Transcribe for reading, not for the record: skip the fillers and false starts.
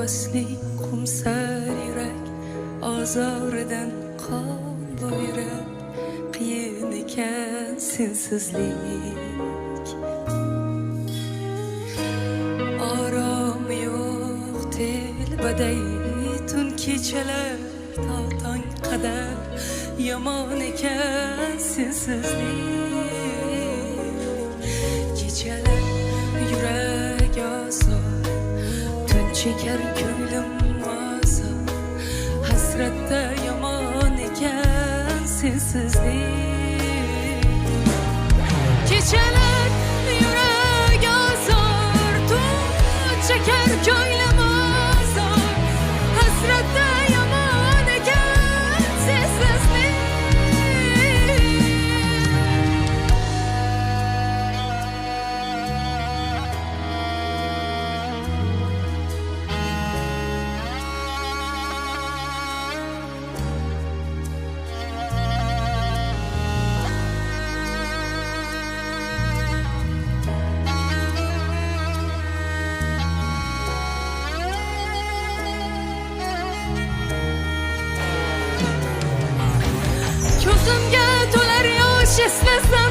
havasli qumsar yurak, ozoridan qoldi yurak, qiyin ekan sensizlik. Orom yo'q telbaday tun kechalar, to tong qadar yomon ekan sensizlik. Kechalar yurak osor, tun chekar ko'nglim osor, hasratda yomon ekan sensizlik. Kechalar yurak osor, tun chekar ko'nglim osor, hasratda yomon ekan sensizlik. Ko'zimga to'lar yosh eslasam